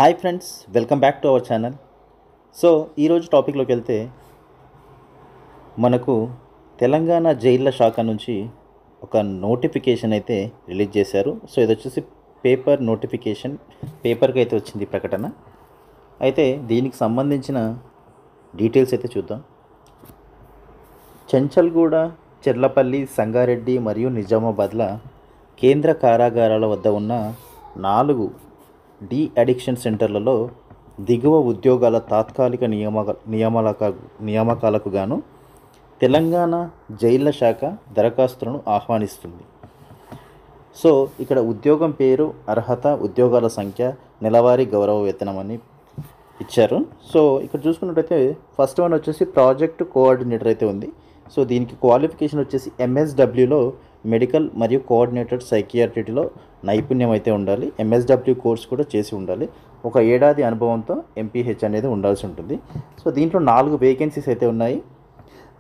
Hi friends, welcome back to our channel. So ఈరోజు టాపిక్లోకి వెళ్తే మనకు తెలంగాణ జైళ్ళ శాఖ నుంచి ఒక నోటిఫికేషన్ అయితే రిలీజ్ చేశారు. సో ఇది వచ్చేసి పేపర్ నోటిఫికేషన్, పేపర్కి అయితే వచ్చింది ప్రకటన. అయితే దీనికి సంబంధించిన డీటెయిల్స్ అయితే చూద్దాం. చెంచల్గూడ, చెర్లపల్లి, సంగారెడ్డి మరియు నిజామాబాద్ల కేంద్ర కారాగారాల వద్ద ఉన్న 4 డి అడిక్షన్ సెంటర్లలో దిగువ ఉద్యోగాల తాత్కాలిక నియామకాలకు గాను తెలంగాణ జైళ్ళ శాఖ దరఖాస్తులను ఆహ్వానిస్తుంది. సో ఇక్కడ ఉద్యోగం పేరు, అర్హత, ఉద్యోగాల సంఖ్య, నెలవారీ గౌరవ వేతనం అని ఇచ్చారు. సో ఇక్కడ చూసుకున్నట్టయితే ఫస్ట్ వన్ వచ్చేసి ప్రాజెక్ట్ కోఆర్డినేటర్ అయితే ఉంది. సో దీనికి క్వాలిఫికేషన్ వచ్చేసి MSWలో మెడికల్ మరియు కోఆర్డినేటర్ సైకియాట్రిటీలో నైపుణ్యం అయితే ఉండాలి. MSW కోర్స్ కూడా చేసి ఉండాలి. 1 ఏడాది అనుభవంతో MPH అనేది ఉండాల్సి ఉంటుంది. సో దీంట్లో 4 వేకెన్సీస్ అయితే ఉన్నాయి.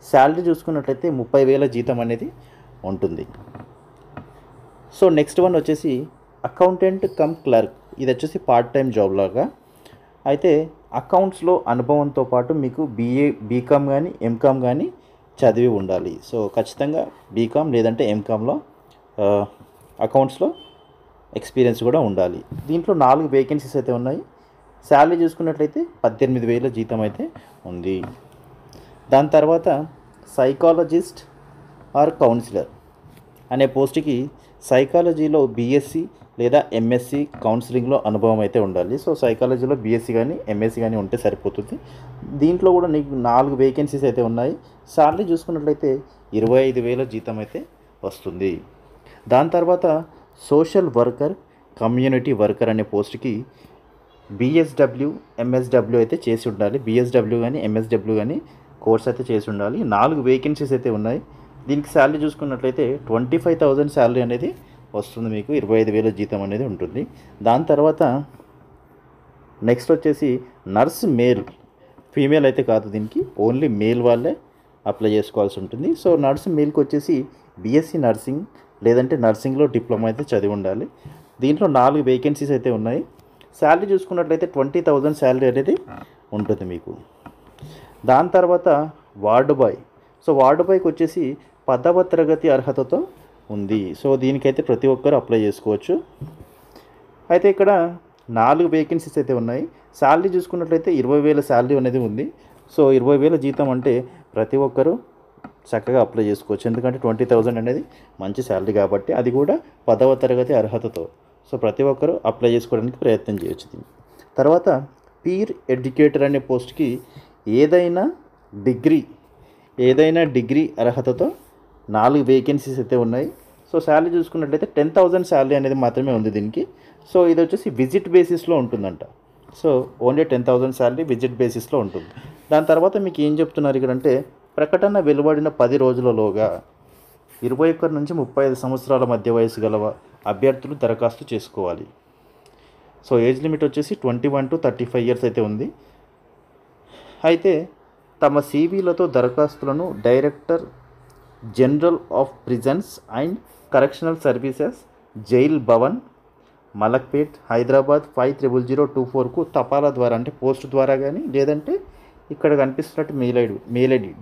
శాలరీ చూసుకున్నట్లయితే 30,000 జీతం అనేది ఉంటుంది. సో నెక్స్ట్ వన్ వచ్చేసి అకౌంటెంట్ కమ్ క్లర్క్. ఇది వచ్చేసి పార్ట్ టైం జాబ్ లాగా. అయితే అకౌంట్స్లో అనుభవంతో పాటు మీకు బీకామ్ కానీ ఎంకామ్ కానీ చదివి ఉండాలి. సో ఖచ్చితంగా బీకామ్ లేదంటే ఎంకామ్లో అకౌంట్స్లో ఎక్స్పీరియన్స్ కూడా ఉండాలి. దీంట్లో 4 వేకెన్సీస్ అయితే ఉన్నాయి. శాలరీ చూసుకున్నట్లయితే 18,000 జీతం అయితే ఉంది. దాని తర్వాత సైకాలజిస్ట్ ఆర్ కౌన్సిలర్ అనే పోస్ట్కి సైకాలజీలో BSc లేదా MSc కౌన్సిలింగ్లో అనుభవం అయితే ఉండాలి. సో సైకాలజీలో BSc కానీ MSc కానీ ఉంటే సరిపోతుంది. దీంట్లో కూడా నీకు 4 వేకెన్సీస్ అయితే ఉన్నాయి. శాలరీ చూసుకున్నట్లయితే 25,000 జీతం అయితే వస్తుంది. దాని తర్వాత సోషల్ వర్కర్, కమ్యూనిటీ వర్కర్ అనే పోస్ట్కి BSW MSW అయితే చేసి ఉండాలి. BSW కానీ MSW కానీ కోర్స్ అయితే చేసి ఉండాలి. 4 వేకెన్సీస్ అయితే ఉన్నాయి. దీనికి శాలరీ చూసుకున్నట్లయితే 25,000 శాలరీ అనేది వస్తుంది. మీకు 25,000 జీతం అనేది ఉంటుంది. దాని తర్వాత నెక్స్ట్ వచ్చేసి నర్స్ మేల్, ఫీమేల్ అయితే కాదు, దీనికి ఓన్లీ మేల్ వాళ్ళే అప్లై చేసుకోవాల్సి ఉంటుంది. సో నర్స్ మేల్కి వచ్చేసి BSc నర్సింగ్ లేదంటే నర్సింగ్లో డిప్లొమా అయితే చదివి ఉండాలి. దీంట్లో 4 వేకెన్సీస్ అయితే ఉన్నాయి. శాలరీ చూసుకున్నట్లయితే 20,000 శాలరీ అనేది ఉంటుంది మీకు. దాని తర్వాత వార్డు బాయ్. సో వార్డు బాయ్కి వచ్చేసి 10వ తరగతి అర్హతతో ఉంది. సో దీనికైతే ప్రతి ఒక్కరు అప్లై చేసుకోవచ్చు. అయితే ఇక్కడ 4 వేకెన్సీస్ అయితే ఉన్నాయి. శాలరీ చూసుకున్నట్లయితే 20,000 శాలరీ అనేది ఉంది. సో 20,000 జీతం అంటే ప్రతి ఒక్కరు చక్కగా అప్లై చేసుకోవచ్చు. ఎందుకంటే 20,000 అనేది మంచి శాలరీ కాబట్టి, అది కూడా 10వ తరగతి అర్హతతో. సో ప్రతి ఒక్కరు అప్లై చేసుకోవడానికి ప్రయత్నం చేయొచ్చు. తర్వాత పీర్ ఎడ్యుకేటర్ అనే పోస్ట్కి ఏదైనా డిగ్రీ అర్హతతో 4 వేకెన్సీస్ అయితే ఉన్నాయి. సో శాలరీ చూసుకున్నట్లయితే 10,000 శాలరీ అనేది మాత్రమే ఉంది దీనికి. సో ఇది వచ్చేసి విజిట్ బేసిస్లో ఉంటుందంట. సో ఓన్లీ 10,000 శాలరీ విజిట్ బేసిస్లో ఉంటుంది. దాని తర్వాత మీకు ఏం చెప్తున్నారు ఇక్కడ అంటే, ప్రకటన వెలువడిన 10 రోజులలోగా 21 నుంచి 35 సంవత్సరాల మధ్య వయసు గల అభ్యర్థులు దరఖాస్తు చేసుకోవాలి. సో ఏజ్ లిమిట్ వచ్చేసి 21 to 35 ఇయర్స్ అయితే ఉంది. అయితే తమ CVలతో దరఖాస్తులను director general of prisons and correctional services, jail Bhavan, Malakpet, Hyderabad 500024కు తపాలా ద్వారా అంటే పోస్ట్ ద్వారా కానీ లేదంటే ఇక్కడ కనిపిస్తున్నట్టు మెయిల్ ఐడి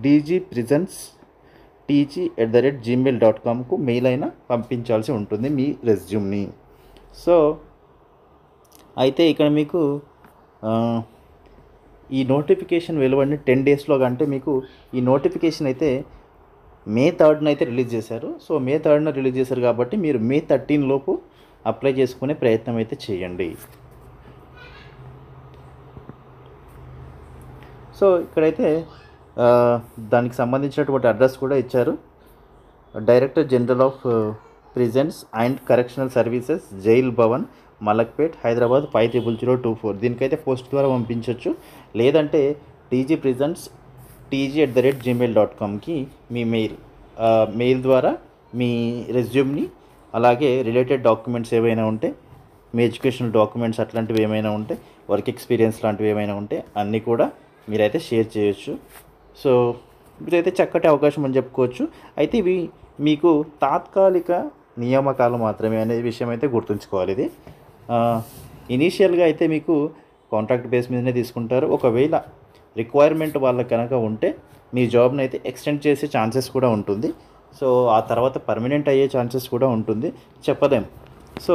dgprisontg@gmail.comకు మెయిల్ అయినా పంపించాల్సి ఉంటుంది మీ రెజ్యూమ్ని. సో అయితే ఇక్కడ మీకు ఈ నోటిఫికేషన్ వెలువడిన 10 డేస్లో అంటే మీకు ఈ నోటిఫికేషన్ అయితే May 3rd అయితే రిలీజ్ చేశారు. సో May 3rd రిలీజ్ చేశారు కాబట్టి మీరు May 13 లోపు అప్లై చేసుకునే ప్రయత్నం అయితే చేయండి. సో ఇక్కడైతే దానికి సంబంధించినటువంటి అడ్రస్ కూడా ఇచ్చారు. Director general of prisons and correctional services, jail Bhavan, Malakpet, Hyderabad 500024. దీనికైతే పోస్ట్ ద్వారా పంపించవచ్చు. లేదంటే dgprisontg@gmail.comకి మీ మెయిల్ ద్వారా మీ రెజ్యూమ్ని, అలాగే రిలేటెడ్ డాక్యుమెంట్స్ ఏవైనా ఉంటే, మీ ఎడ్యుకేషనల్ డాక్యుమెంట్స్ అట్లాంటివి ఏమైనా ఉంటే, వర్క్ ఎక్స్పీరియన్స్ లాంటివి ఏమైనా ఉంటే అన్నీ కూడా మీరైతే షేర్ చేయొచ్చు. సో ఇదైతే చక్కటి అవకాశం అని చెప్పుకోవచ్చు. అయితే ఇవి మీకు తాత్కాలిక నియామకాలు మాత్రమే అనే విషయం అయితే గుర్తుంచుకోవాలి. ఇది ఇనీషియల్గా అయితే మీకు కాంట్రాక్ట్ బేస్ మీదనే తీసుకుంటారు. ఒకవేళ రిక్వైర్మెంట్ వాళ్ళకి కనుక ఉంటే మీ జాబ్ని అయితే ఎక్స్టెండ్ చేసే ఛాన్సెస్ కూడా ఉంటుంది. సో ఆ తర్వాత పర్మనెంట్ అయ్యే ఛాన్సెస్ కూడా ఉంటుంది, చెప్పలేం. సో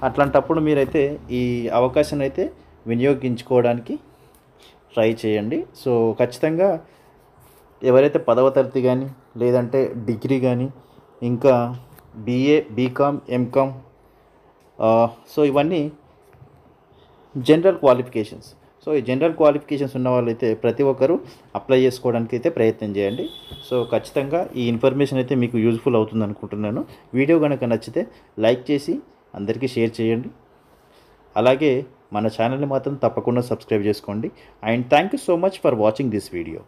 అట్లాంటప్పుడు మీరైతే ఈ అవకాశాన్ని అయితే వినియోగించుకోవడానికి ట్రై చేయండి. సో ఖచ్చితంగా ఎవరైతే 10వ తరగతి కానీ లేదంటే డిగ్రీ కానీ ఇంకా బీఏ, బీకామ్, ఎంకామ్, సో ఇవన్నీ జనరల్ క్వాలిఫికేషన్స్. సో ఈ జనరల్ క్వాలిఫికేషన్స్ ఉన్న వాళ్ళైతే ప్రతి ఒక్కరూ అప్లై చేసుకోవడానికి అయితే ప్రయత్నం చేయండి. సో ఖచ్చితంగా ఈ ఇన్ఫర్మేషన్ అయితే మీకు యూజ్ఫుల్ అవుతుంది అనుకుంటున్నాను. వీడియో కనుక నచ్చితే లైక్ చేసి అందరికీ షేర్ చేయండి. అలాగే మన ఛానల్ని మాత్రం తప్పకుండా సబ్స్క్రైబ్ చేసుకోండి. And thank you so much for watching this video.